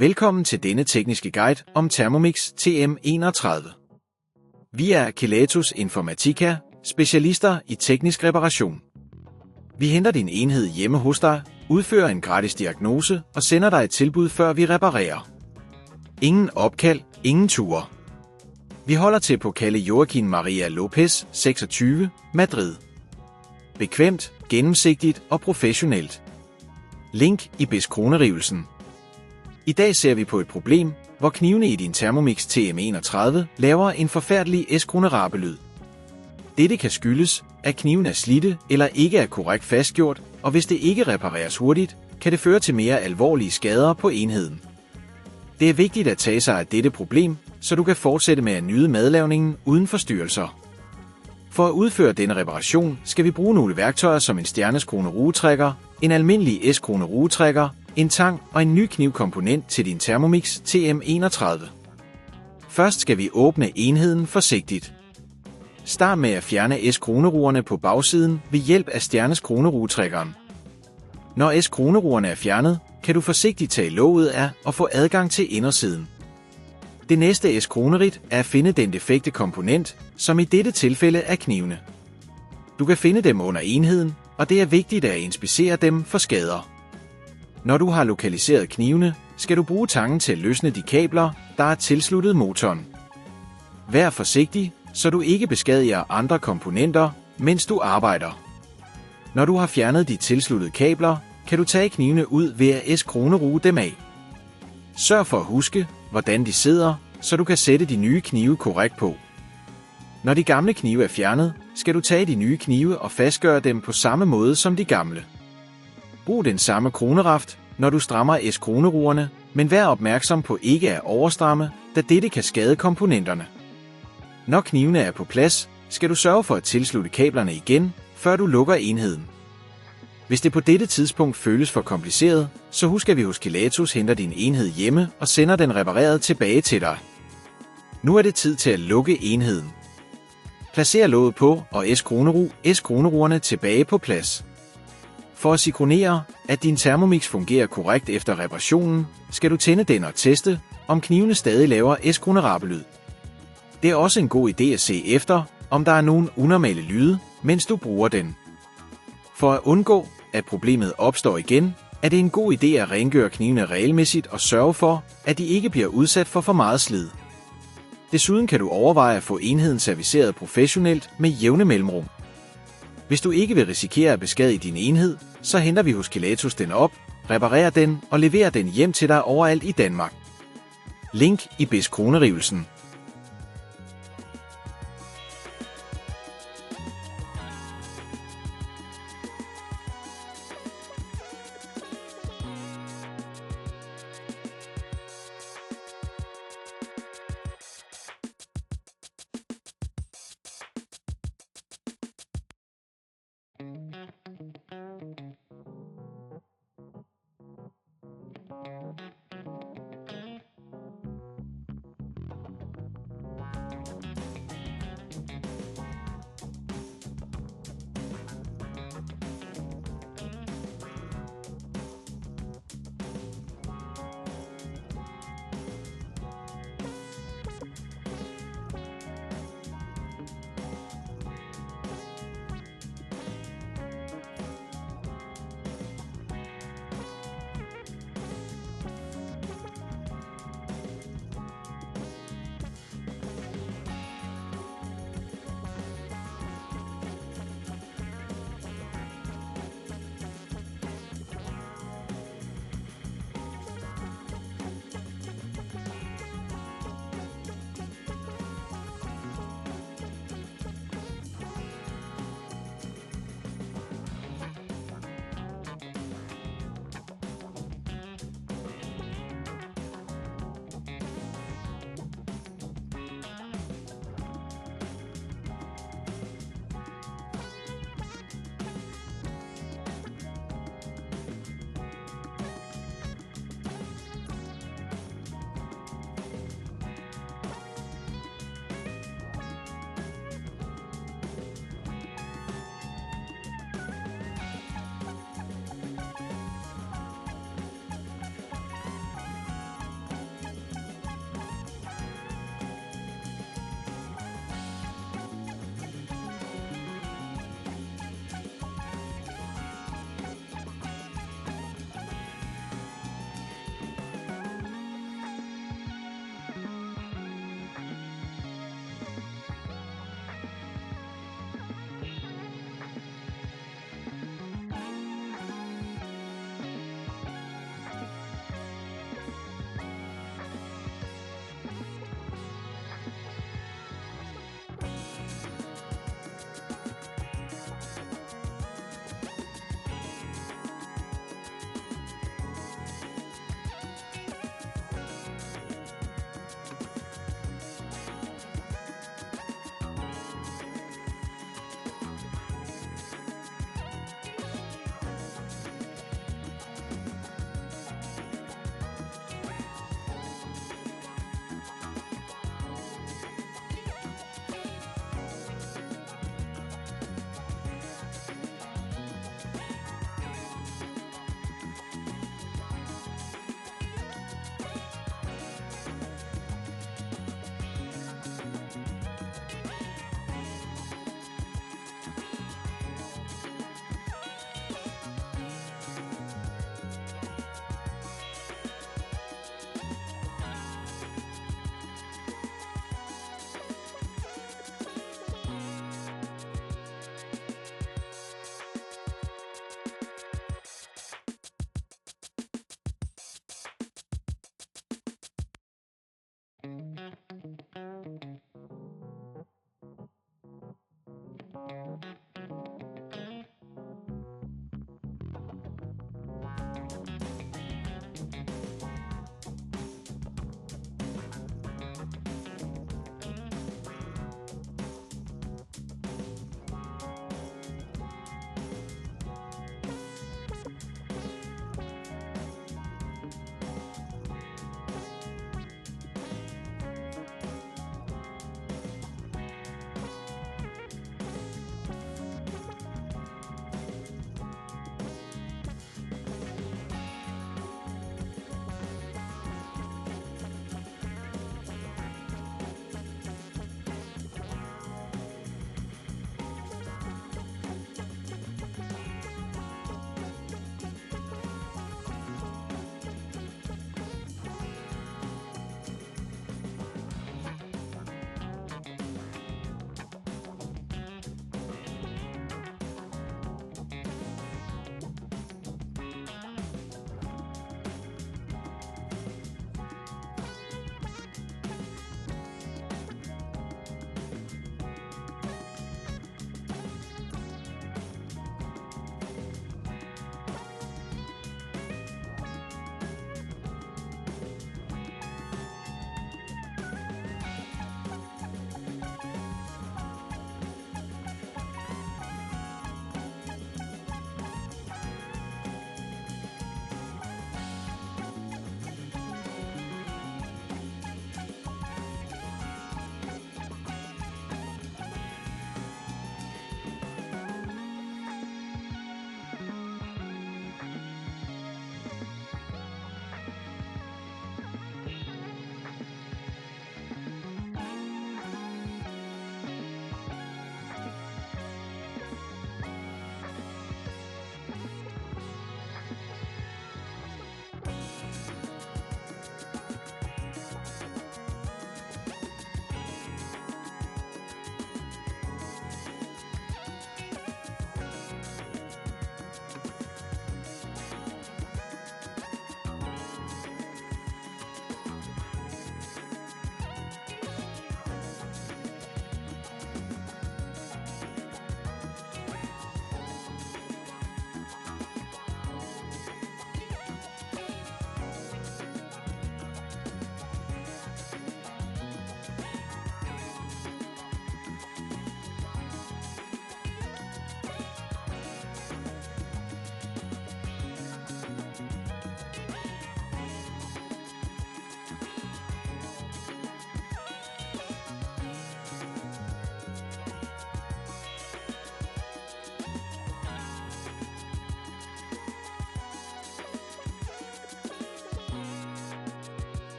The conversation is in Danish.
Velkommen til denne tekniske guide om Thermomix TM31. Vi er Kelatos Informática, specialister i teknisk reparation. Vi henter din enhed hjemme hos dig, udfører en gratis diagnose og sender dig et tilbud, før vi reparerer. Ingen opkald, ingen ture. Vi holder til på Calle Joaquin Maria Lopez, 26, Madrid. Bekvemt, gennemsigtigt og professionelt. Link i beskronerivelsen. I dag ser vi på et problem, hvor knivene i din Thermomix TM31 laver en forfærdelig skrabelyd. Dette kan skyldes, at kniven er slidte eller ikke er korrekt fastgjort, og hvis det ikke repareres hurtigt, kan det føre til mere alvorlige skader på enheden. Det er vigtigt at tage sig af dette problem, så du kan fortsætte med at nyde madlavningen uden forstyrrelser. For at udføre denne reparation skal vi bruge nogle værktøjer som en stjerneskrone-rugetrækker, en almindelig S-krone-rugetrækker, en tang og en ny knivkomponent til din Thermomix TM31. Først skal vi åbne enheden forsigtigt. Start med at fjerne S-kroneruerne på bagsiden ved hjælp af stjerneskrone-rugetrækkeren. Når S-kroneruerne er fjernet, kan du forsigtigt tage låget af og få adgang til indersiden. Det næste S-kronerit er at finde den defekte komponent, som i dette tilfælde er knivene. Du kan finde dem under enheden, og det er vigtigt at inspicere dem for skader. Når du har lokaliseret knivene, skal du bruge tangen til at løsne de kabler, der er tilsluttet motoren. Vær forsigtig, så du ikke beskadiger andre komponenter, mens du arbejder. Når du har fjernet de tilsluttede kabler, kan du tage knivene ud ved at S-kroneruge dem af. Sørg for at huske, hvordan de sidder, så du kan sætte de nye knive korrekt på. Når de gamle knive er fjernet, skal du tage de nye knive og fastgøre dem på samme måde som de gamle. Brug den samme kroneraft, når du strammer S-kroneruerne, men vær opmærksom på ikke at overstramme, da dette kan skade komponenterne. Når knivene er på plads, skal du sørge for at tilslutte kablerne igen, før du lukker enheden. Hvis det på dette tidspunkt føles for kompliceret, så husk at vi hos Kelatos henter din enhed hjemme og sender den repareret tilbage til dig. Nu er det tid til at lukke enheden. Placer låget på og S-kroneruerne tilbage på plads. For at sikronere, at din Thermomix fungerer korrekt efter reparationen, skal du tænde den og teste, om knivene stadig laver skrabelyd. Det er også en god idé at se efter, om der er nogen unormale lyde, mens du bruger den. For at undgå, at problemet opstår igen, er det en god idé at rengøre knivene regelmæssigt og sørge for, at de ikke bliver udsat for meget slid. Desuden kan du overveje at få enheden serviceret professionelt med jævne mellemrum. Hvis du ikke vil risikere at beskadige din enhed, så henter vi hos Kelatos den op, reparerer den og leverer den hjem til dig overalt i Danmark. Link i beskronerivelsen.